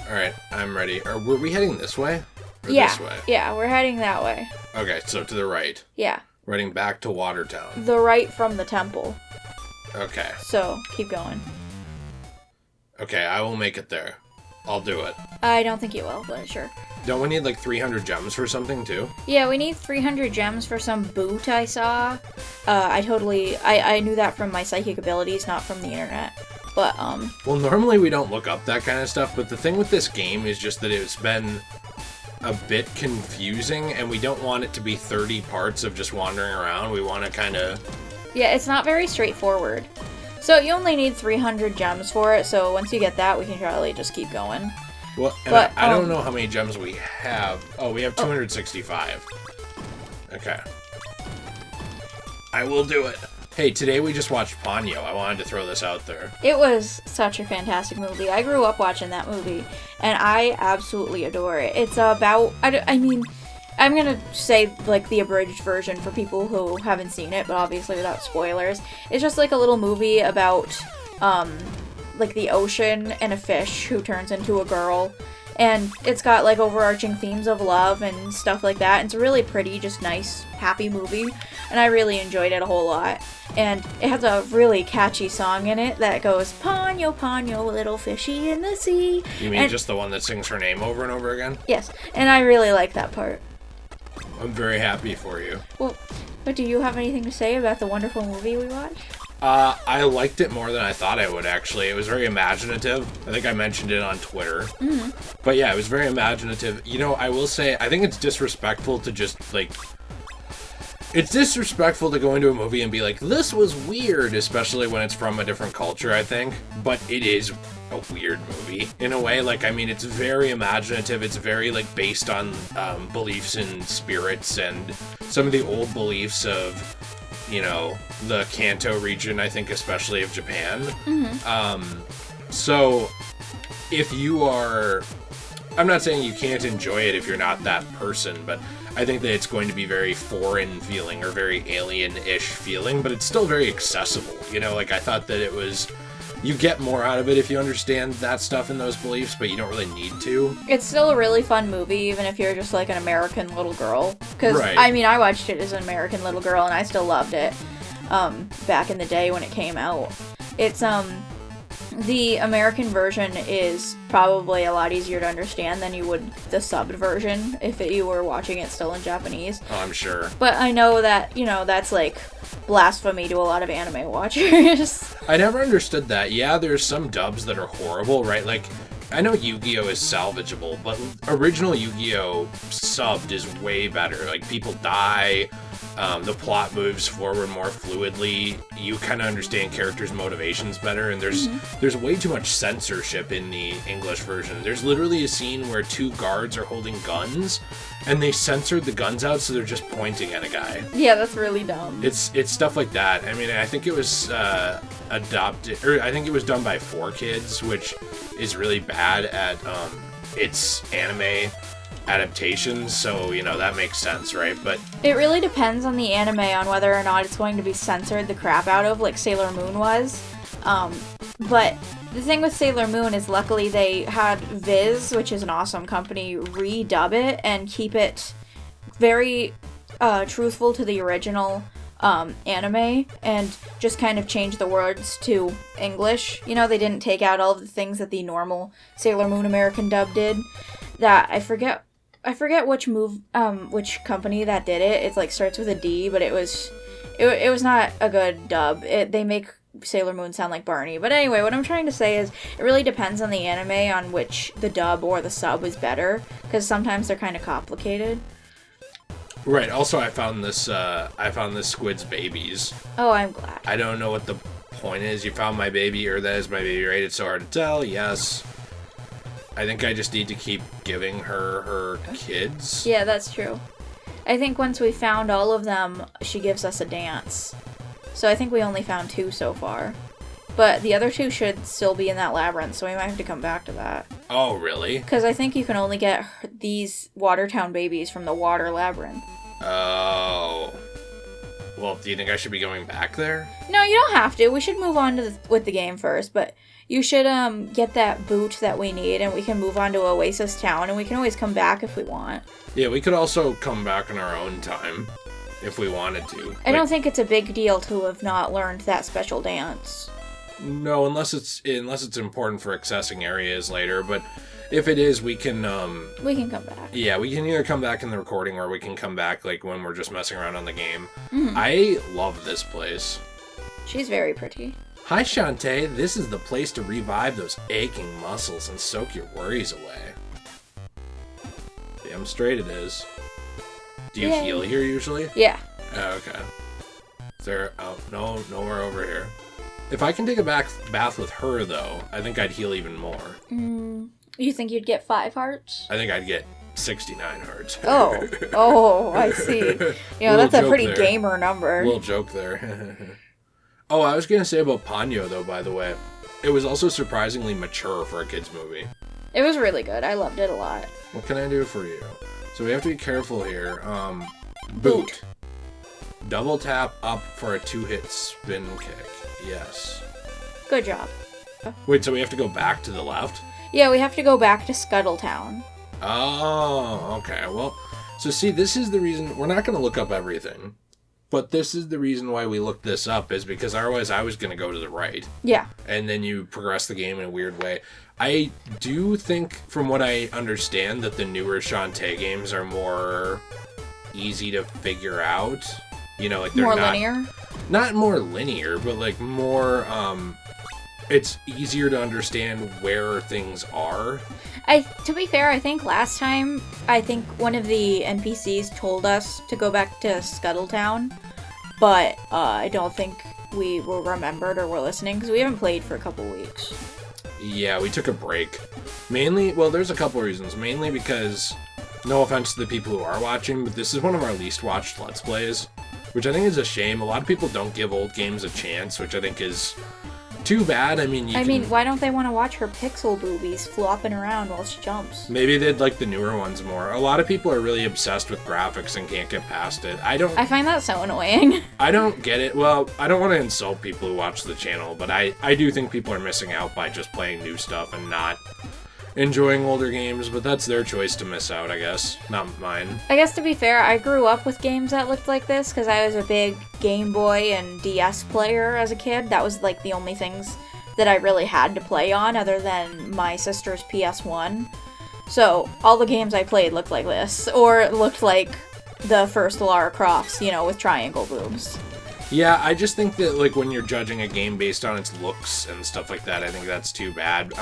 Alright, I'm ready. Were we heading this way? Or Yeah. this way? Yeah, we're heading that way. Okay, so to the right. Yeah. We're heading back to Watertown. The right from the temple. Okay. So, keep going. Okay, I will make it there. I'll do it. I don't think you will, but sure. Don't we need like 300 gems for something too? Yeah, we need 300 gems for some boot I saw. I knew that from my psychic abilities, not from the internet. But, Well, normally we don't look up that kind of stuff, but the thing with this game is just that it's been a bit confusing, and we don't want it to be 30 parts of just wandering around. We want to kind of... yeah, it's not very straightforward. So you only need 300 gems for it, so once you get that, we can probably just keep going. Well, and but, I don't know how many gems we have. Oh, we have 265. Okay. I will do it. Hey, today we just watched Ponyo. I wanted to throw this out there. It was such a fantastic movie. I grew up watching that movie, and I absolutely adore it. It's about, I mean, I'm gonna say, like, the abridged version for people who haven't seen it, but obviously without spoilers. It's just, like, a little movie about, like, the ocean and a fish who turns into a girl. And it's got, like, overarching themes of love and stuff like that. And it's a really pretty, just nice, happy movie. And I really enjoyed it a whole lot. And it has a really catchy song in it that goes, Ponyo, Ponyo, little fishy in the sea. You mean just the one that sings her name over and over again? Yes, and I really like that part. I'm very happy for you. Well, but do you have anything to say about the wonderful movie we watched? I liked it more than I thought I would, actually. It was very imaginative. I think I mentioned it on Twitter. Mm-hmm. But yeah, it was very imaginative. You know, I will say, I think it's disrespectful to just, like... It's disrespectful to go into a movie and be like, this was weird, especially when it's from a different culture, I think. But it is a weird movie, in a way. Like, I mean, it's very imaginative. It's very, like, based on beliefs in spirits and some of the old beliefs of... you know, the Kanto region, I think, especially of Japan. Mm-hmm. So, if you are... I'm not saying you can't enjoy it if you're not that person, but I think that it's going to be very foreign feeling or very alien-ish feeling, but it's still very accessible. You know, like, I thought that it was... you get more out of it if you understand that stuff and those beliefs, but you don't really need to. It's still a really fun movie, even if you're just, like, an American little girl. Because, Right. I mean, I watched it as an American little girl, and I still loved it back in the day when it came out. It's, the American version is probably a lot easier to understand than you would the subbed version if you were watching it still in Japanese. Oh, I'm sure. But I know that, you know, that's, like, blasphemy to a lot of anime watchers. I never understood that. Yeah, there's some dubs that are horrible, right? Like, I know Yu-Gi-Oh! Is salvageable, but original Yu-Gi-Oh! Subbed is way better. Like, people die, the plot moves forward more fluidly, you kind of understand characters' motivations better, and there's way too much censorship in the English version. There's literally a scene where two guards are holding guns, and they censored the guns out so they're just pointing at a guy. Yeah, that's really dumb. It's stuff like that. I mean, I think it was adopted, or I think it was done by 4Kids, which is really bad at its anime adaptations, so, you know, that makes sense, right? But it really depends on the anime on whether or not it's going to be censored the crap out of, like Sailor Moon was. But the thing with Sailor Moon is luckily they had Viz, which is an awesome company, redub it and keep it very truthful to the original anime and just kind of change the words to English. You know, they didn't take out all of the things that the normal Sailor Moon American dub did. That I forget which company that did it. It's like starts with a D, but it was not a good dub. They make Sailor Moon sound like Barney. But anyway, what I'm trying to say is it really depends on the anime on which the dub or the sub is better, because sometimes they're kind of complicated. right. Also, I found this Squid's Babies. Oh, I'm glad. I don't know what the point is. You found my baby, or that is my baby, right? It's so hard to tell. Yes. I think I just need to keep giving her kids. Yeah, that's true. I think once we found all of them, she gives us a dance. So I think we only found 2 so far. But the other 2 should still be in that labyrinth, so we might have to come back to that. Oh, really? Because I think you can only get these Watertown babies from the water labyrinth. Oh. Well, do you think I should be going back there? No, you don't have to. We should move on to with the game first, but you should get that boot that we need, and we can move on to Oasis Town, and we can always come back if we want. Yeah, we could also come back in our own time if we wanted to. I don't think it's a big deal to have not learned that special dance. No, unless it's important for accessing areas later, but if it is, we can come back. Yeah, we can either come back in the recording or we can come back like when we're just messing around on the game. Mm-hmm. I love this place. She's very pretty. Hi, Shantae. This is the place to revive those aching muscles and soak your worries away. Damn straight it is. Do you heal here usually? Yeah. Oh, okay. Is there... Oh, no, nowhere over here. If I can take a bath with her, though, I think I'd heal even more. You think you'd get 5 hearts? I think I'd get 69 hearts. Oh, I see. You know, that's a pretty gamer number. Little joke there. Oh, I was going to say about Ponyo, though, by the way. It was also surprisingly mature for a kid's movie. It was really good. I loved it a lot. What can I do for you? So we have to be careful here. Boot. Double tap up for a 2-hit spin kick. Yes. Good job. Wait, so we have to go back to the left? Yeah, we have to go back to Scuttletown. Oh, okay. Well, so see, this is the reason... We're not going to look up everything. But this is the reason why we looked this up, is because otherwise I was going to go to the right. Yeah. And then you progress the game in a weird way. I do think, from what I understand, that the newer Shantae games are more easy to figure out. You know, like they're more linear? Not more linear, but like more, it's easier to understand where things are. To be fair, I think last time, one of the NPCs told us to go back to Scuttletown, but I don't think we were remembered or were listening, because we haven't played for a couple weeks. Yeah, we took a break. Mainly, well, there's a couple reasons. Mainly because, no offense to the people who are watching, but this is one of our least watched Let's Plays, which I think is a shame. A lot of people don't give old games a chance, which I think is too bad. I mean, why don't they want to watch her pixel boobies flopping around while she jumps? Maybe they'd like the newer ones more. A lot of people are really obsessed with graphics and can't get past it. I find that so annoying. I don't get it. Well, I don't want to insult people who watch the channel, but I do think people are missing out by just playing new stuff and not enjoying older games, but that's their choice to miss out, I guess. Not mine. I guess to be fair, I grew up with games that looked like this because I was a big Game Boy and DS player as a kid. That was like the only things that I really had to play on other than my sister's PS1. So all the games I played looked like this, or looked like the first Lara Crofts, you know, with triangle boobs. Yeah, I just think that like when you're judging a game based on its looks and stuff like that, I think that's too bad.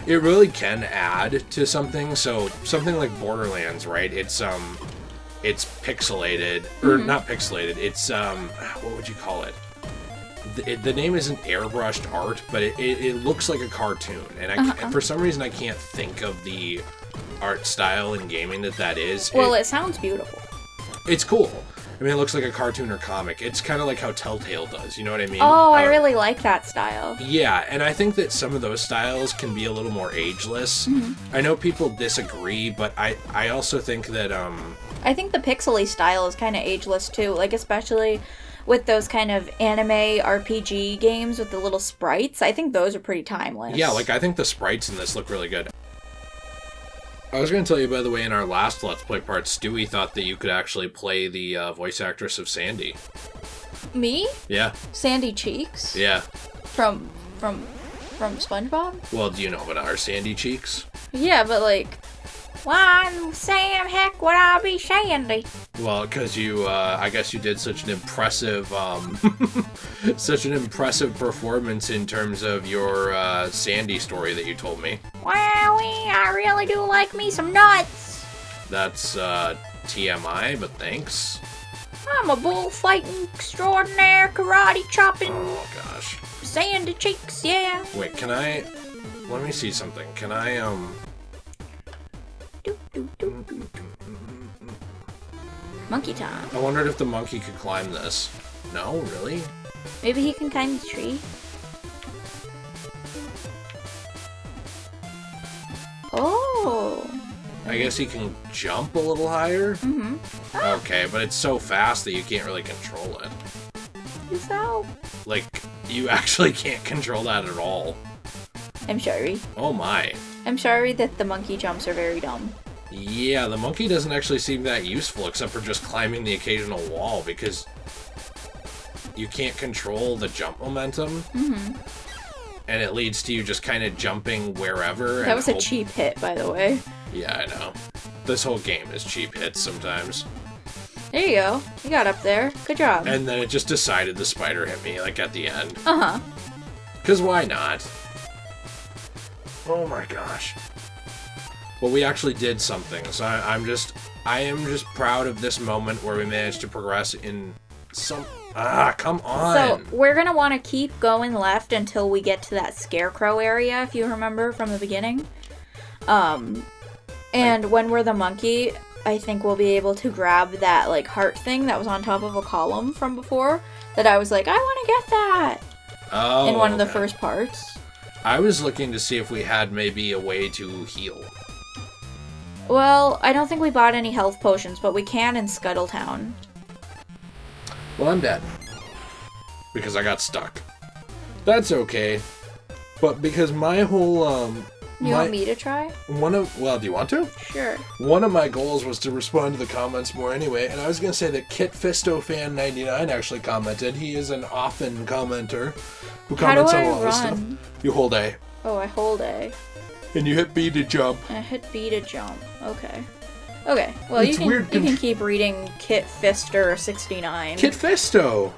It really can add to something. So something like Borderlands, right? It's pixelated, or not pixelated. It's what would you call it? The name isn't airbrushed art, but it looks like a cartoon, and for some reason I can't think of the art style in gaming that is. Well, it sounds beautiful. It's cool. I mean, it looks like a cartoon or comic. It's kind of like how Telltale does, you know what I mean? Oh, I really like that style. Yeah, and I think that some of those styles can be a little more ageless. I know people disagree, but I also think that... I think the pixely style is kind of ageless, too. Like, especially with those kind of anime RPG games with the little sprites. I think those are pretty timeless. Yeah, like, I think the sprites in this look really good. I was going to tell you, by the way, in our last Let's Play part, Stewie thought that you could actually play the voice actress of Sandy. Me? Yeah. Sandy Cheeks? Yeah. From SpongeBob? Well, do you know about our Sandy Cheeks? Yeah, but like, why Sam heck would I be Sandy? Well, because you, I guess you did such an impressive, performance in terms of your Sandy story that you told me. Wowee, I really do like me some nuts. That's TMI, but thanks. I'm a bullfighting extraordinaire, karate chopping. Oh gosh. Sandy Cheeks, yeah. Wait, can I? Let me see something. Can I Monkey time. I wondered if the monkey could climb this. No, really? Maybe he can climb the tree. Oh. I guess he can jump a little higher? Mm-hmm. Okay, but it's so fast that you can't really control it. So? Like, you actually can't control that at all. I'm sorry. Oh my. I'm sorry that the monkey jumps are very dumb. Yeah, the monkey doesn't actually seem that useful except for just climbing the occasional wall because you can't control the jump momentum. Mm-hmm. And it leads to you just kind of jumping wherever. That was a cheap hit, by the way. Yeah, I know. This whole game is cheap hits sometimes. There you go. You got up there. Good job. And then it just decided the spider hit me, like, at the end. Uh-huh. Because why not? Oh my gosh. Well, we actually did something, so I am just proud of this moment where we managed to progress in some... come on! So, we're gonna want to keep going left until we get to that scarecrow area, if you remember from the beginning. And when we're the monkey, I think we'll be able to grab that, like, heart thing that was on top of a column from before, that I was like, I want to get that! Oh, in one of the first parts. I was looking to see if we had maybe a way to heal. Well, I don't think we bought any health potions, but we can in Scuttletown. Well, I'm dead. Because I got stuck. That's okay. But because my whole, You want me to try? Well, do you want to? Sure. One of my goals was to respond to the comments more anyway, and I was going to say that KitFistoFan99 actually commented. He is an often commenter who comments on a lot of stuff. You hold A. Oh, I hold A. And you hit B to jump. I hit B to jump. Okay. Okay. Well, It's you can keep reading KitFister69. KitFisto!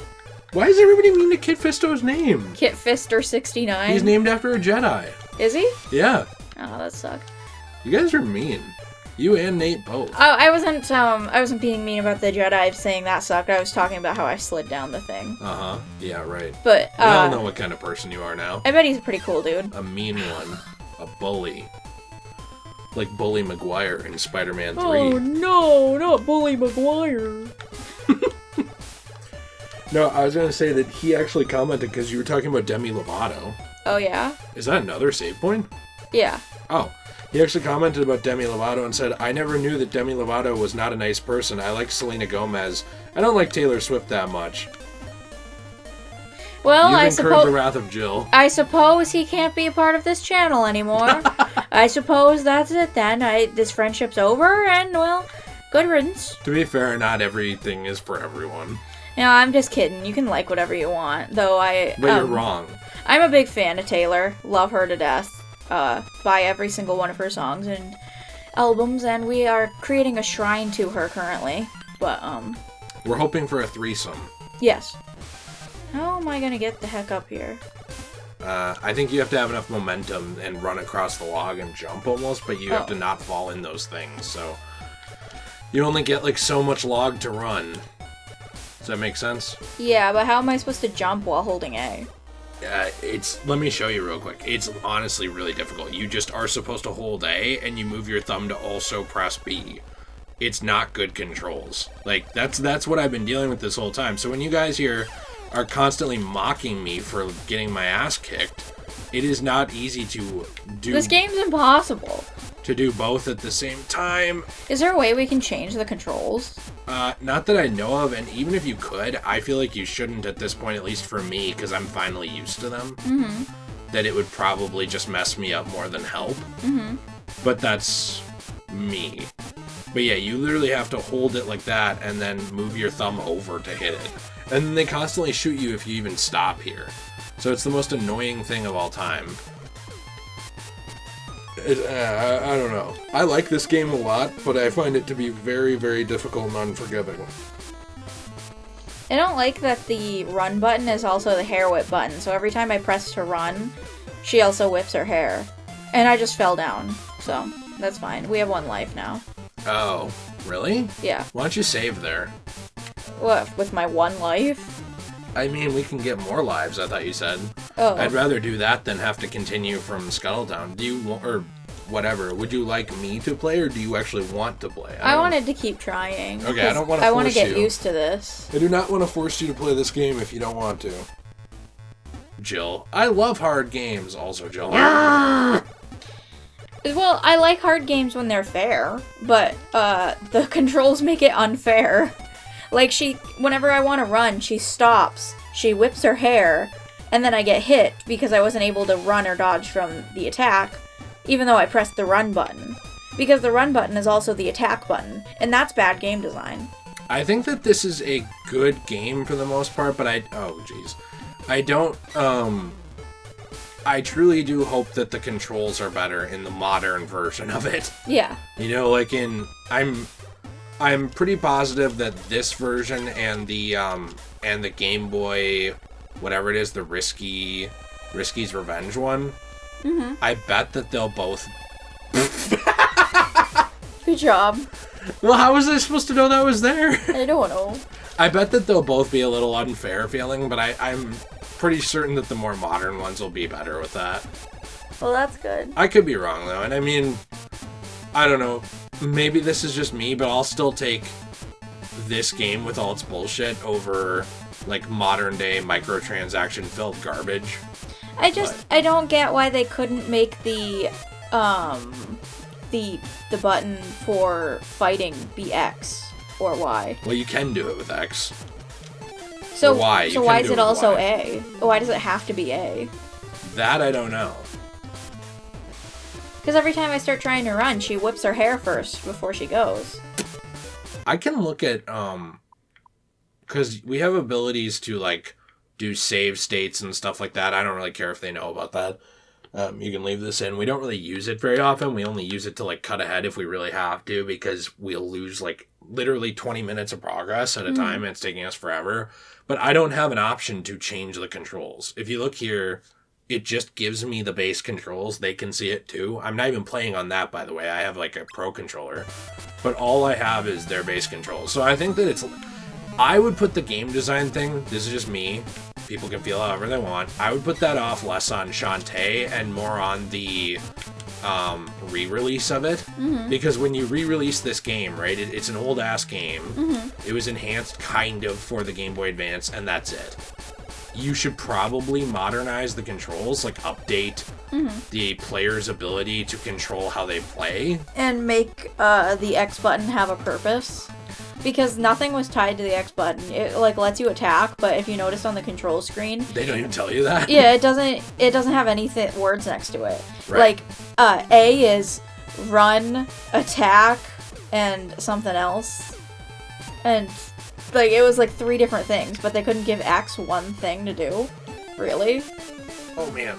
Why does everybody mean to KitFisto's name? KitFister69. He's named after a Jedi. Is he? Yeah. Oh, that sucks. You guys are mean. You and Nate both. Oh, I wasn't being mean about the Jedi saying that sucked. I was talking about how I slid down the thing. Uh-huh. Yeah, right. But, we all know what kind of person you are now. I bet he's a pretty cool dude. A mean one. A bully. Like Bully McGuire in Spider-Man 3. Oh, no, not Bully McGuire. No, I was going to say that he actually commented because you were talking about Demi Lovato. Oh, yeah? Is that another save point? Yeah. Oh. He actually commented about Demi Lovato and said, I never knew that Demi Lovato was not a nice person. I like Selena Gomez. I don't like Taylor Swift that much. Well, You've incurred the wrath of Jill. I suppose he can't be a part of this channel anymore. I suppose that's it then. This friendship's over, and, well, good riddance. To be fair, not everything is for everyone. No, I'm just kidding. You can like whatever you want, though But you're wrong. I'm a big fan of Taylor. Love her to death. Buy every single one of her songs and albums, and we are creating a shrine to her currently. But, We're hoping for a threesome. Yes. How am I gonna get the heck up here? I think you have to have enough momentum and run across the log and jump almost, but you have to not fall in those things, so... You only get, like, so much log to run. Does that make sense? Yeah, but how am I supposed to jump while holding A? Let me show you real quick. It's honestly really difficult. You just are supposed to hold A, and you move your thumb to also press B. It's not good controls. Like, that's what I've been dealing with this whole time. So when you guys here are constantly mocking me for getting my ass kicked, it is not easy to do... This game's impossible. To do both at the same time. Is there a way we can change the controls? Not that I know of, and even if you could, I feel like you shouldn't at this point, at least for me, because I'm finally used to them. Mm-hmm. That it would probably just mess me up more than help. Mm-hmm. But that's me. But yeah, you literally have to hold it like that and then move your thumb over to hit it. And then they constantly shoot you if you even stop here. So it's the most annoying thing of all time. I don't know. I like this game a lot, but I find it to be very, very difficult and unforgiving. I don't like that the run button is also the hair whip button, so every time I press to run, she also whips her hair. And I just fell down, so that's fine. We have 1 life now. Oh, really? Yeah. Why don't you save there? What, with my 1 life? I mean, we can get more lives, I thought you said. Oh. I'd rather do that than have to continue from Scuttletown. Do you, or whatever, would you like me to play, or do you actually want to play? I wanted to keep trying. Okay, I don't want to force you. I want to get used to this. I do not want to force you to play this game if you don't want to. Jill. I love hard games, also, Jill. Well, I like hard games when they're fair, but the controls make it unfair. Like, whenever I want to run, she stops, she whips her hair, and then I get hit because I wasn't able to run or dodge from the attack, even though I pressed the run button. Because the run button is also the attack button, and that's bad game design. I think that this is a good game for the most part, but I don't, I truly do hope that the controls are better in the modern version of it. Yeah. You know, like I'm pretty positive that this version and the Game Boy, whatever it is, the Risky's Revenge one, I bet that they'll both... Good job. Well, how was I supposed to know that was there? I don't know. I bet that they'll both be a little unfair feeling, but I'm pretty certain that the more modern ones will be better with that. Well, that's good. I could be wrong, though, and I mean, I don't know. Maybe this is just me, but I'll still take this game with all its bullshit over, like, modern-day microtransaction-filled garbage. I don't get why they couldn't make the button for fighting be X or Y. Well, you can do it with X. So or Y. So why is it also A? Why does it have to be A? That I don't know. Because every time I start trying to run, she whips her hair first before she goes. I can look at, because we have abilities to, like, do save states and stuff like that. I don't really care if they know about that. You can leave this in. We don't really use it very often. We only use it to, like, cut ahead if we really have to, because we'll lose, like, literally 20 minutes of progress at a time, and it's taking us forever. But I don't have an option to change the controls. If you look here, it just gives me the base controls. They can see it too. I'm not even playing on that, by the way. I have like a pro controller. But all I have is their base controls. So I think that I would put the game design thing, this is just me, people can feel however they want, I would put that off less on Shantae and more on the re-release of it. Because when you re-release this game, right, it's an old-ass game. It was enhanced kind of for the Game Boy Advance, and that's it. You should probably modernize the controls, like update the player's ability to control how they play. And make the X button have a purpose. Because nothing was tied to the X button. It, like, lets you attack, but if you notice on the control screen... They don't even tell you that? Yeah, it doesn't have any words next to it. Right. Like, A is run, attack, and something else. And... like, it was like 3 different things, but they couldn't give X one thing to do. Really? Oh, man.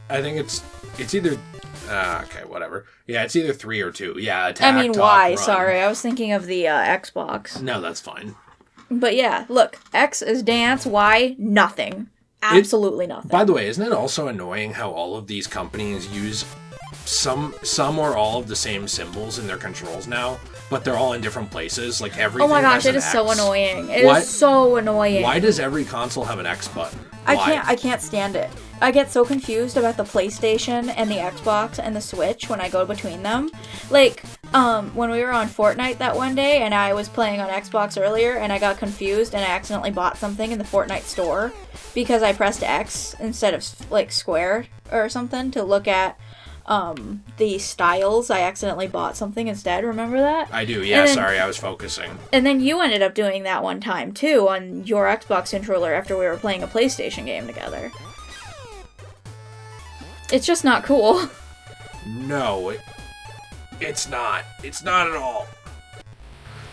I think it's either... okay, whatever. Yeah, it's either 3 or 2. Yeah, attack, I mean, talk, Y, run. sorry. I was thinking of the Xbox. No, that's fine. But yeah, look. X is dance, Y, nothing. Absolutely nothing. By the way, isn't it also annoying how all of these companies use some or all of the same symbols in their controls now, but they're all in different places? Like, everything Oh my gosh, has it an is so X. annoying. It is so annoying. Why does every console have an X button? Why? I can't stand it. I get so confused about the PlayStation and the Xbox and the Switch when I go between them. Like, when we were on Fortnite that one day and I was playing on Xbox earlier and I got confused and I accidentally bought something in the Fortnite store because I pressed X instead of, like, square or something to look at the styles. I accidentally bought something instead. Remember that? I do, yeah, sorry, I was focusing. And then you ended up doing that one time, too, on your Xbox controller after we were playing a PlayStation game together. It's just not cool. No, it's not. It's not at all.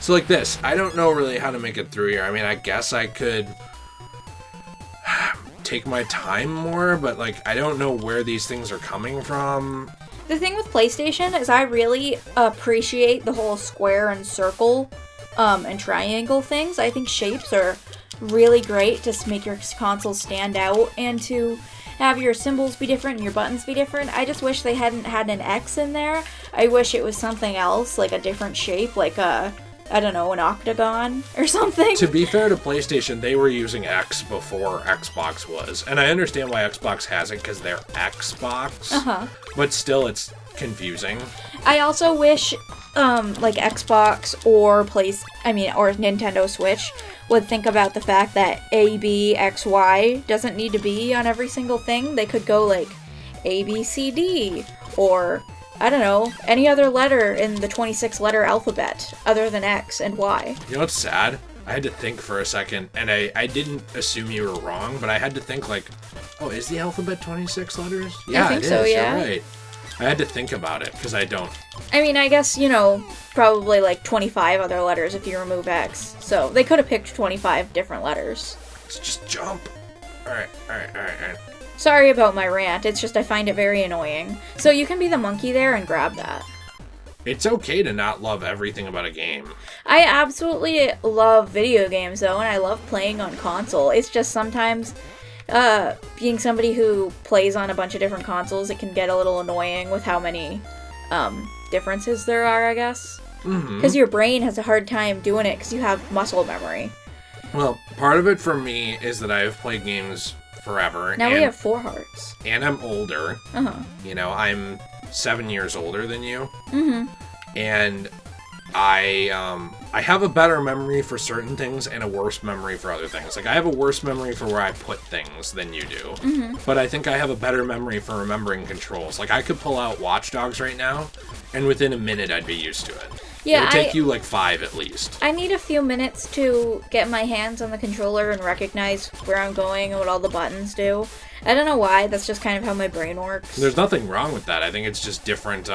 So like this, I don't know really how to make it through here. I mean, I guess I could take my time more, but like, I don't know where these things are coming from. The thing with PlayStation is I really appreciate the whole square and circle and triangle things. I think shapes are really great to make your console stand out and to have your symbols be different and your buttons be different. I just wish they hadn't had an X in there. I wish it was something else, like a different shape, like a, I don't know, an octagon or something. To be fair to PlayStation, they were using X before Xbox was. And I understand why Xbox has it, because they're Xbox. But still, it's confusing. I also wish, like Xbox or or Nintendo Switch would think about the fact that A, B, X, Y doesn't need to be on every single thing. They could go like A, B, C, D, or I don't know, any other letter in the 26-letter alphabet other than X and Y. You know what's sad? I had to think for a second, and I didn't assume you were wrong, but I had to think like, oh, is the alphabet 26 letters? Yeah, I think it so, is. yeah. You're right. I had to think about it, because I don't. I mean, I guess, probably like 25 other letters if you remove X. So they could have picked 25 different letters. Let's just jump. Alright. Sorry about my rant, it's just I find it very annoying. So you can be the monkey there and grab that. It's okay to not love everything about a game. I absolutely love video games, though, and I love playing on console. It's just sometimes, being somebody who plays on a bunch of different consoles, it can get a little annoying with how many, differences there are, I guess. Because your brain has a hard time doing it because you have muscle memory. Well, part of it for me is that I've played games forever. Now we have 4 hearts. And I'm older. I'm 7 years older than you. And I have a better memory for certain things and a worse memory for other things. Like, I have a worse memory for where I put things than you do. But I think I have a better memory for remembering controls. Like, I could pull out Watch Dogs right now, and within a minute I'd be used to it. Yeah, it would take you like 5 at least. I need a few minutes to get my hands on the controller and recognize where I'm going and what all the buttons do. I don't know why, that's just kind of how my brain works. There's nothing wrong with that. I think it's just different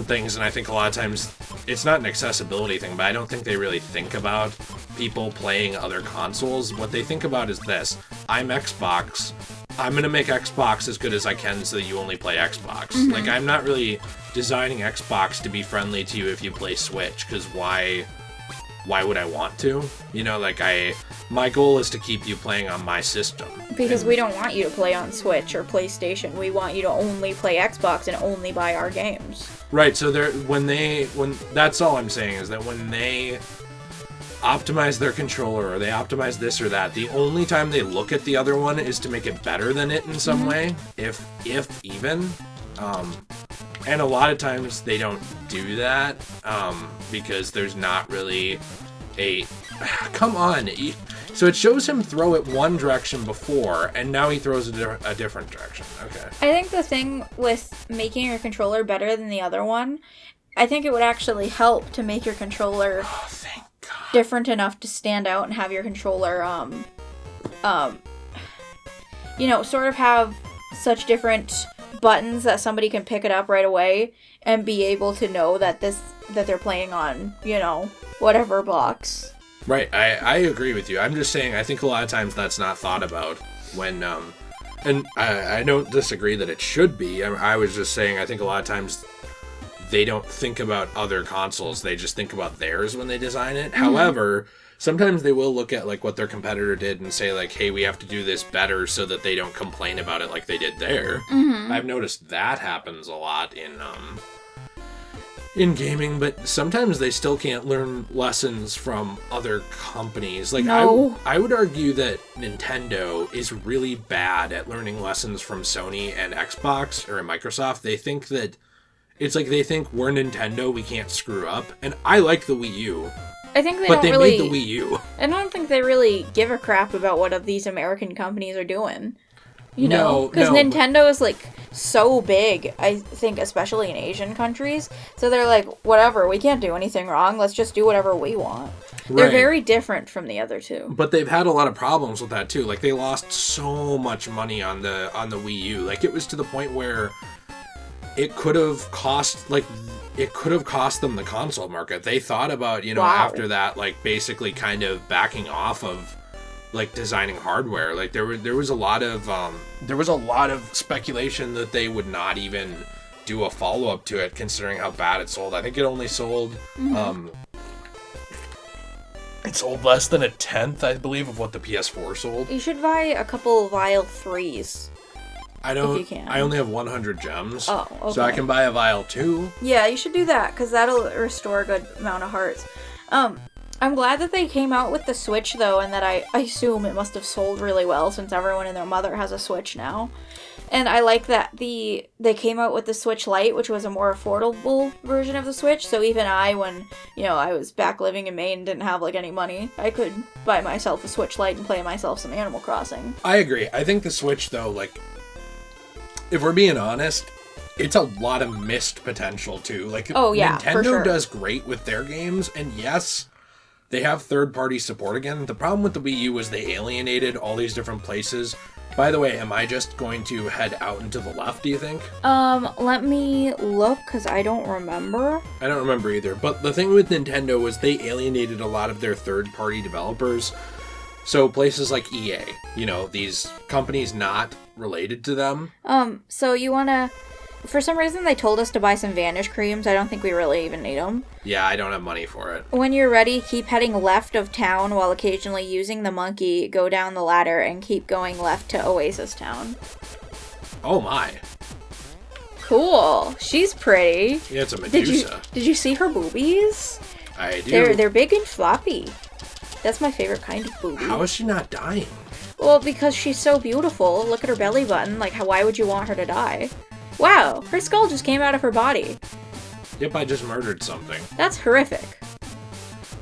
things, and I think a lot of times it's not an accessibility thing, but I don't think they really think about people playing other consoles. What they think about is this: I'm Xbox, I'm gonna make Xbox as good as I can so that you only play Xbox. Like, I'm not really designing Xbox to be friendly to you if you play Switch, because why would I want to? My goal is to keep you playing on my system. Because we don't want you to play on Switch or PlayStation. We want you to only play Xbox and only buy our games. Right, so that's all I'm saying, is that when they optimize their controller or they optimize this or that, the only time they look at the other one is to make it better than it in some way, if even. And a lot of times they don't do that, because there's not really a... Come on! So it shows him throw it one direction before, and now he throws it a different direction. Okay. I think the thing with making your controller better than the other one, I think it would actually help to make your controller Thank God. different enough to stand out and have your controller, sort of have such different buttons that somebody can pick it up right away and be able to know that they're playing on, whatever box. Right, I agree with you. I'm just saying, I think a lot of times that's not thought about when, and I don't disagree that it should be. I was just saying, I think a lot of times they don't think about other consoles. They just think about theirs when they design it. However, sometimes they will look at like what their competitor did and say like, hey, we have to do this better so that they don't complain about it like they did there. I've noticed that happens a lot in gaming, but sometimes they still can't learn lessons from other companies. Like, no. I would argue that Nintendo is really bad at learning lessons from Sony and Xbox or Microsoft. They think that it's like they think we're Nintendo, we can't screw up. And I like the Wii U. I think But they made the Wii U. I don't think they really give a crap about what these American companies are doing. No, because Nintendo is like so big, I think, especially in Asian countries. So they're like, whatever, we can't do anything wrong. Let's just do whatever we want. They're very different from the other two. But they've had a lot of problems with that too. Like, they lost so much money on the Wii U. Like, it was to the point where it could have cost them the console market. They thought about, after that, like, basically kind of backing off of like designing hardware. Like, there was a lot of speculation that they would not even do a follow-up to it, considering how bad it sold. I think it only sold it sold less than 1/10, I believe, of what the PS4 sold. You should buy a couple Vial 3s. I don't. If you can. I only have 100 gems. Oh, okay. So I can buy a Vial 2. Yeah, you should do that, because that'll restore a good amount of hearts. I'm glad that they came out with the Switch, though, and that I assume it must have sold really well, since everyone and their mother has a Switch now. And I like that they came out with the Switch Lite, which was a more affordable version of the Switch, so even when, I was back living in Maine and didn't have, like, any money, I could buy myself a Switch Lite and play myself some Animal Crossing. I agree. I think the Switch, though, like, if we're being honest, it's a lot of missed potential too. Like, oh yeah, Nintendo for sure. does great with their games, and yes, they have third-party support again. The problem with the Wii U was they alienated all these different places. By the way, am I just going to head out and to the left, do you think? Let me look, because I don't remember. I don't remember either. But the thing with Nintendo was they alienated a lot of their third-party developers. So places like EA, you know, these companies not related to them. So you wanna... For some reason, they told us to buy some Vanish creams. I don't think we really even need them. Yeah, I don't have money for it. When you're ready, keep heading left of town while occasionally using the monkey. Go down the ladder and keep going left to Oasis Town. Oh my. Cool. She's pretty. Yeah, it's a Medusa. Did you see her boobies? I do. They're big and floppy. That's my favorite kind of boobie. How is she not dying? Well, because she's so beautiful. Look at her belly button. Like, why would you want her to die? Wow, her skull just came out of her body. Yep, I just murdered something. That's horrific.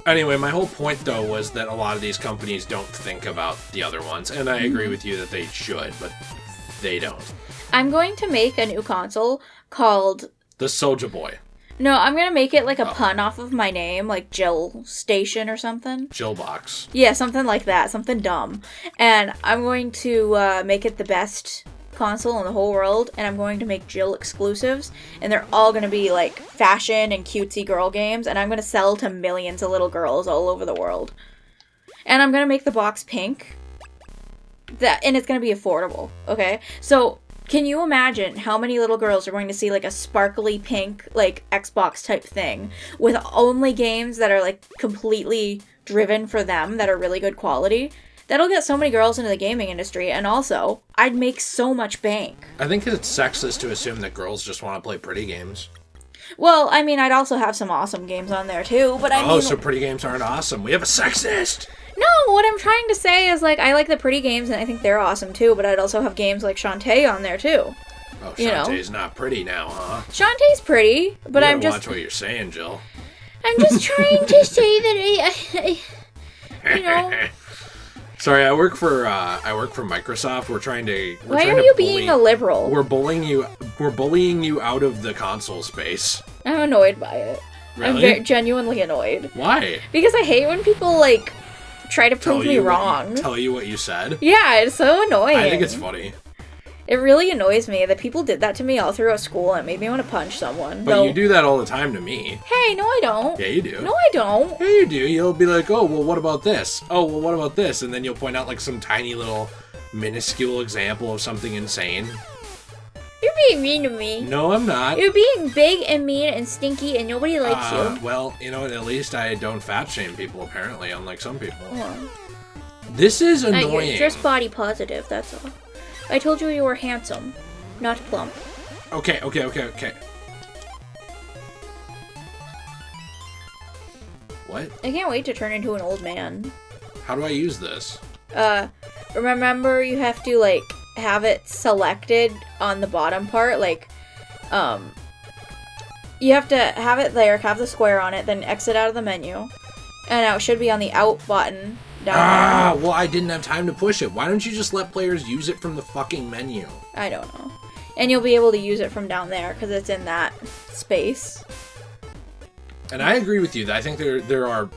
Anyway, my whole point, though, was that a lot of these companies don't think about the other ones. And I agree with you that they should, but they don't. I'm going to make a new console called... The Soulja Boy. No, I'm going to make it like a pun off of my name, like Jill Station or something. Jillbox. Yeah, something like that. Something dumb. And I'm going to make it the best console in the whole world, and I'm going to make Jill exclusives, and they're all going to be like fashion and cutesy girl games, and I'm going to sell to millions of little girls all over the world. And I'm going to make the box pink. And it's going to be affordable, okay? So, can you imagine how many little girls are going to see like a sparkly pink, like Xbox type thing with only games that are like completely driven for them, that are really good quality? That'll get so many girls into the gaming industry, and also, I'd make so much bank. I think it's sexist to assume that girls just want to play pretty games. Well, I mean, I'd also have some awesome games on there, too, but I mean... Oh, so pretty games aren't awesome. We have a sexist! No, what I'm trying to say is, like, I like the pretty games, and I think they're awesome, too, but I'd also have games like Shantae on there, too. Oh, Shantae's not pretty now, huh? Shantae's pretty, but I'm just... watch what you're saying, Jill. I'm just trying to say that you know... Sorry, I work for Microsoft. We're trying to. Why are you being a liberal? We're bullying you out of the console space. I'm annoyed by it. Really? I'm genuinely annoyed. Why? Because I hate when people like try to prove me wrong. Tell you what you said. Yeah, it's so annoying. I think it's funny. It really annoys me that people did that to me all throughout school, and it made me want to punch someone. But you do that all the time to me. Hey, no I don't. Yeah, you do. No I don't. Yeah, you do. You'll be like, oh, well, what about this? Oh, well, what about this? And then you'll point out like some tiny little minuscule example of something insane. You're being mean to me. No, I'm not. You're being big and mean and stinky, and nobody likes you. Well, you know what? At least I don't fat shame people, apparently, unlike some people. Oh. This is annoying. You're just body positive, that's all. I told you you were handsome, not plump. Okay. What? I can't wait to turn into an old man. How do I use this? Remember you have to, like, have it selected on the bottom part, like, you have to have it there, have the square on it, then exit out of the menu. And now it should be on the out button down there. Well, I didn't have time to push it. Why don't you just let players use it from the fucking menu? I don't know. And you'll be able to use it from down there, because it's in that space. And I agree with you. I think there are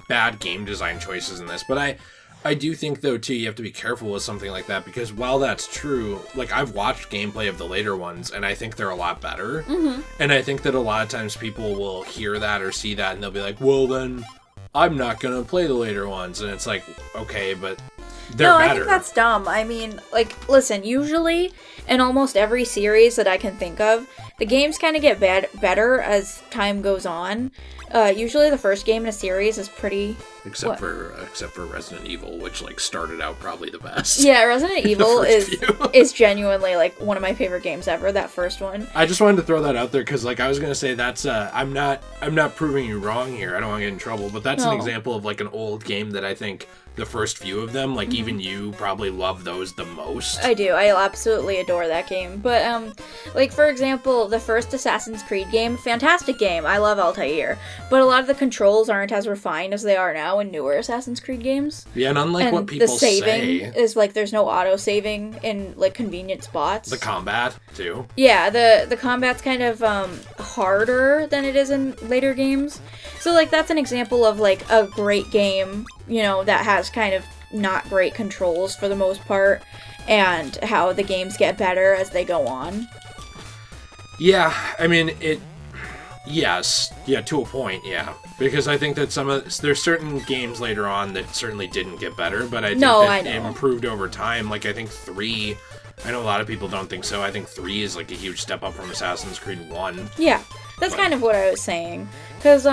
bad game design choices in this, but I do think, though, too, you have to be careful with something like that, because while that's true, like, I've watched gameplay of the later ones, and I think they're a lot better. Mm-hmm. And I think that a lot of times people will hear that or see that, and they'll be like, well, then I'm not going to play the later ones. And it's like, okay, but they're better. No, I think that's dumb. I mean, like, listen, usually in almost every series that I can think of, the games kind of get better as time goes on. Usually the first game in a series is pretty... Except for Resident Evil, which, like, started out probably the best. Yeah, Resident Evil is genuinely, like, one of my favorite games ever, that first one. I just wanted to throw that out there, because, like, I was going to say that's, I'm not proving you wrong here, I don't want to get in trouble, but that's an example of, like, an old game that I think the first few of them. Like, even you probably love those the most. I do. I absolutely adore that game. But, like, for example, the first Assassin's Creed game, fantastic game. I love Altair. But a lot of the controls aren't as refined as they are now in newer Assassin's Creed games. Yeah, and unlike what people the saving say... is, like, there's no auto-saving in, like, convenient spots. The combat, too. Yeah, the combat's kind of, harder than it is in later games. So, like, that's an example of, like, a great game, you know, that has kind of not great controls for the most part, and how the games get better as they go on. Yeah, I mean, yes, yeah, to a point, yeah. Because I think that there's certain games later on that certainly didn't get better, but I think that it improved over time. Like, I think 3... I know a lot of people don't think so. I think 3 is, like, a huge step up from Assassin's Creed 1. Yeah, that's kind of what I was saying. Because,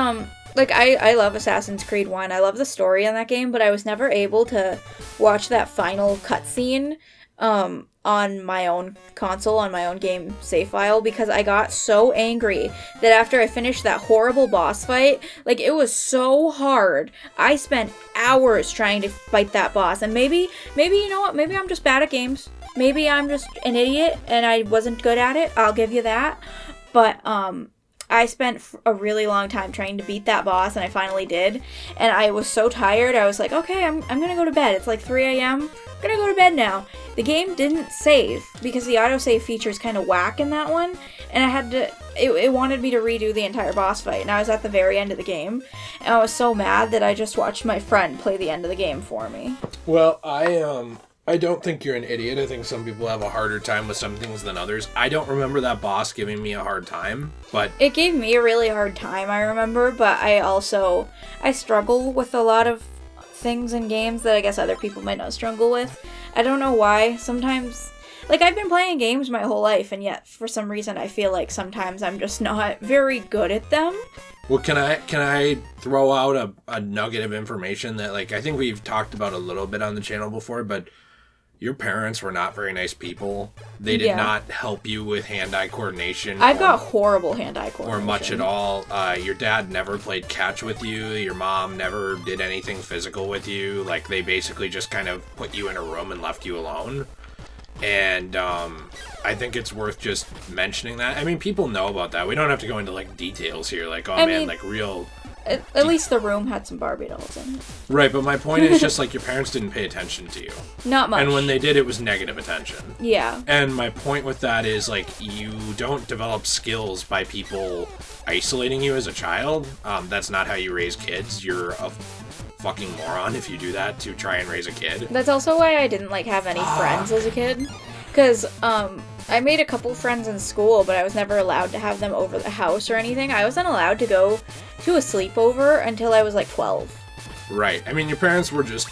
like, I love Assassin's Creed 1. I love the story in that game, but I was never able to watch that final cutscene, on my own console, on my own game save file, because I got so angry that after I finished that horrible boss fight, like, it was so hard. I spent hours trying to fight that boss, and maybe, you know what, maybe I'm just bad at games. Maybe I'm just an idiot and I wasn't good at it. I'll give you that. But, I spent a really long time trying to beat that boss, and I finally did. And I was so tired, I was like, okay, I'm gonna go to bed. It's like 3 a.m. I'm gonna go to bed now. The game didn't save, because the autosave feature is kind of whack in that one. And I had to, it wanted me to redo the entire boss fight, and I was at the very end of the game. And I was so mad that I just watched my friend play the end of the game for me. Well, I don't think you're an idiot. I think some people have a harder time with some things than others. I don't remember that boss giving me a hard time, but... It gave me a really hard time, I remember, but I struggle with a lot of things in games that I guess other people might not struggle with. I don't know why. Sometimes... Like, I've been playing games my whole life, and yet, for some reason, I feel like sometimes I'm just not very good at them. Well, can I throw out a nugget of information that, like, I think we've talked about a little bit on the channel before, but... Your parents were not very nice people. They did not help you with hand-eye coordination. I've got horrible hand-eye coordination. Or much at all. Your dad never played catch with you. Your mom never did anything physical with you. Like, they basically just kind of put you in a room and left you alone. And I think it's worth just mentioning that. I mean, people know about that. We don't have to go into, like, details here. Like, I mean, like, real... At least the room had some Barbie dolls in it. Right, but my point is just, like, your parents didn't pay attention to you. Not much. And when they did, it was negative attention. Yeah. And my point with that is, like, you don't develop skills by people isolating you as a child. That's not how you raise kids. You're a fucking moron if you do that to try and raise a kid. That's also why I didn't, like, have any friends as a kid. Because, I made a couple friends in school, but I was never allowed to have them over the house or anything. I wasn't allowed to go to a sleepover until I was, like, 12. Right. I mean, your parents were just,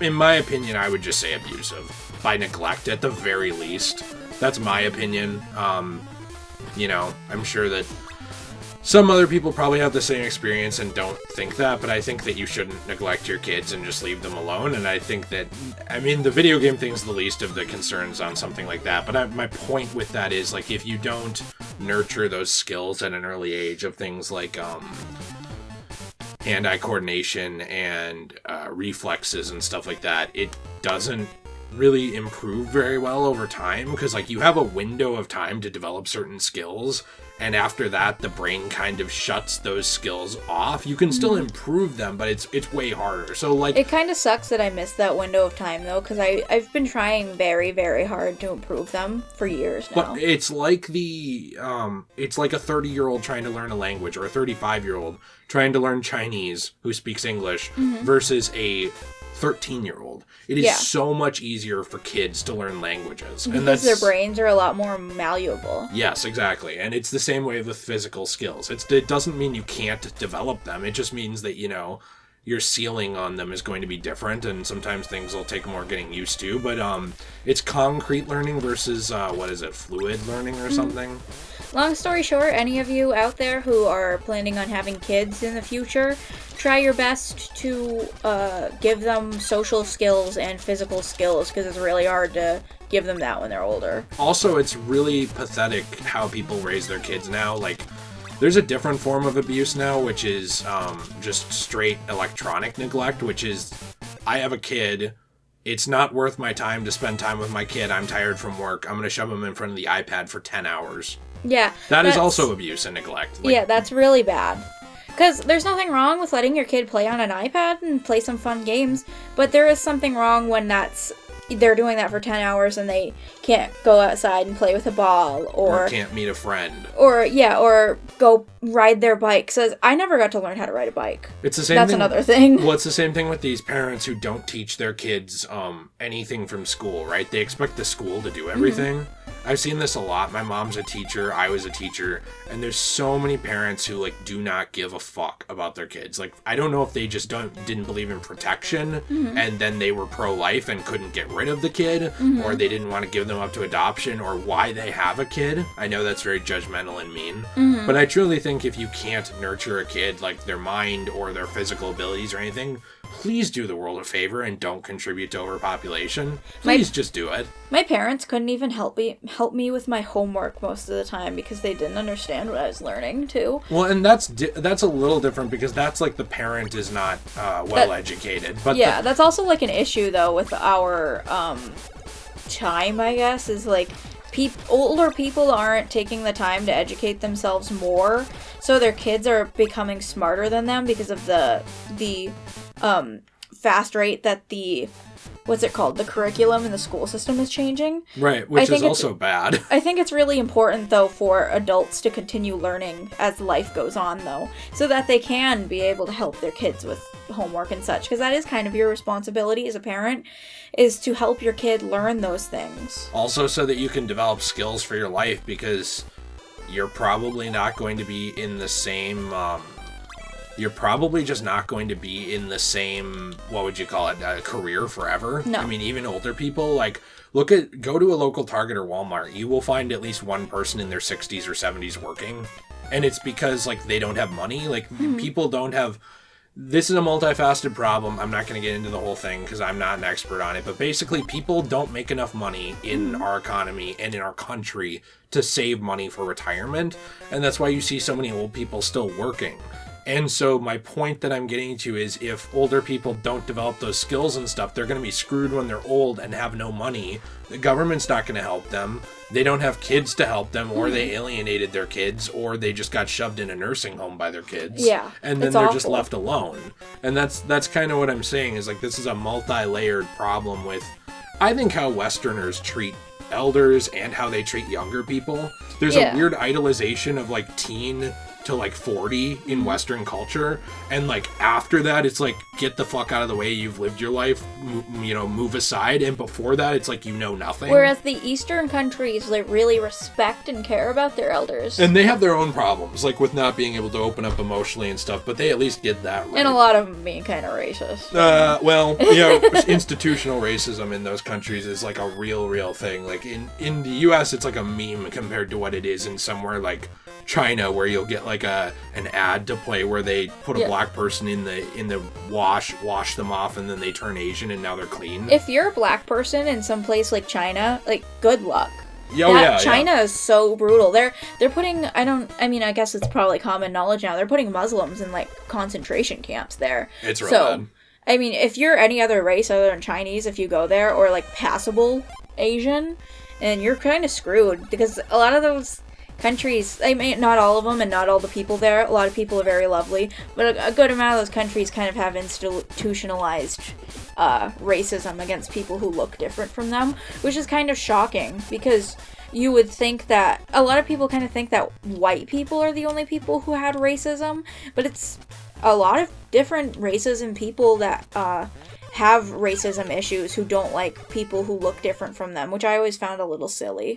in my opinion, I would just say abusive. By neglect, at the very least. That's my opinion. You know, I'm sure that some other people probably have the same experience and don't think that, but I think that you shouldn't neglect your kids and just leave them alone. And I think that, I mean, the video game thing's the least of the concerns on something like that. But my point with that is, like, if you don't nurture those skills at an early age of things like hand-eye coordination and reflexes and stuff like that, it doesn't really improve very well over time, because, like, you have a window of time to develop certain skills, and after that the brain kind of shuts those skills off. You can still improve them, but it's way harder. So, like, it kind of sucks that I missed that window of time, though, because I've been trying very, very hard to improve them for years now. But it's like it's like a 30-year-old trying to learn a language, or a 35-year-old trying to learn Chinese who speaks English, versus a 13-year-old. It is so much easier for kids to learn languages. Because their brains are a lot more malleable. Yes, exactly. And it's the same way with physical skills. It doesn't mean you can't develop them. It just means that, you know, your ceiling on them is going to be different, and sometimes things will take more getting used to. But it's concrete learning versus, fluid learning or something? Long story short, any of you out there who are planning on having kids in the future, try your best to give them social skills and physical skills, because it's really hard to give them that when they're older. Also, it's really pathetic how people raise their kids now. Like, there's a different form of abuse now, which is just straight electronic neglect, which is I have a kid. It's not worth my time to spend time with my kid. I'm tired from work. I'm going to shove him in front of the iPad for 10 hours. Yeah. That is also abuse and neglect. Yeah, that's really bad. Because there's nothing wrong with letting your kid play on an iPad and play some fun games, but there is something wrong when they're doing that for 10 hours and they can't go outside and play with a ball or can't meet a friend. Or go ride their bike. Because I never got to learn how to ride a bike. It's the same That's thing. another thing. Well, it's the same thing with these parents who don't teach their kids anything from school, right? They expect the school to do everything. Mm-hmm. I've seen this a lot. My mom's a teacher. I was a teacher. And there's so many parents who, do not give a fuck about their kids. I don't know if they just didn't believe in protection, mm-hmm. and then they were pro-life and couldn't get rid of the kid, mm-hmm. or they didn't want to give them up to adoption, or why they have a kid. I know that's very judgmental and mean. Mm-hmm. But I truly think if you can't nurture a kid, their mind or their physical abilities or anything, please do the world a favor and don't contribute to overpopulation. Please just do it. My parents couldn't even help me with my homework most of the time because they didn't understand what I was learning too. Well, and that's a little different because that's the parent is not well educated. But yeah, that's also an issue though with our time, I guess, is older people aren't taking the time to educate themselves more, so their kids are becoming smarter than them because of the fast rate that the curriculum in the school system is changing. Right, which is also bad. I think it's really important, though, for adults to continue learning as life goes on, though, so that they can be able to help their kids with homework and such, because that is kind of your responsibility as a parent, is to help your kid learn those things. Also, so that you can develop skills for your life, because you're probably not going to be in the same... you're probably just not going to be in the same, what would you call it, career forever. No. I mean, even older people, go to a local Target or Walmart. You will find at least one person in their 60s or 70s working. And it's because, they don't have money. Mm-hmm. People don't have... This is a multifaceted problem. I'm not going to get into the whole thing because I'm not an expert on it. But basically, people don't make enough money in our economy and in our country to save money for retirement. And that's why you see so many old people still working. And so my point that I'm getting to is if older people don't develop those skills and stuff, they're going to be screwed when they're old and have no money. The government's not going to help them. They don't have kids to help them, or they alienated their kids, or they just got shoved in a nursing home by their kids. Yeah, and then they're just left alone. And that's kind of what I'm saying is this is a multi-layered problem with, I think, how Westerners treat elders and how they treat younger people. There's a weird idolization of teen to 40 in Western culture, and after that it's get the fuck out of the way, you've lived your life, move aside, and before that it's nothing. Whereas the Eastern countries really respect and care about their elders, and they have their own problems with not being able to open up emotionally and stuff, but they at least get that right. And a lot of them being kind of racist. Institutional racism in those countries is a real thing. In the US it's a meme compared to what it is in somewhere like China, where you'll get an ad to play where they put a black person in the wash them off, and then they turn Asian and now they're clean. If you're a black person in some place like China, good luck. China is so brutal. They're putting, I guess it's probably common knowledge now, they're putting Muslims in concentration camps there. It's real bad. I mean, if you're any other race other than Chinese, if you go there, or passable Asian, and you're kind of screwed, because a lot of those countries, not all of them and not all the people there, a lot of people are very lovely, but a good amount of those countries kind of have institutionalized racism against people who look different from them, which is kind of shocking, because you would think that a lot of people kind of think that white people are the only people who had racism, but it's a lot of different races and people that have racism issues who don't like people who look different from them, which I always found a little silly.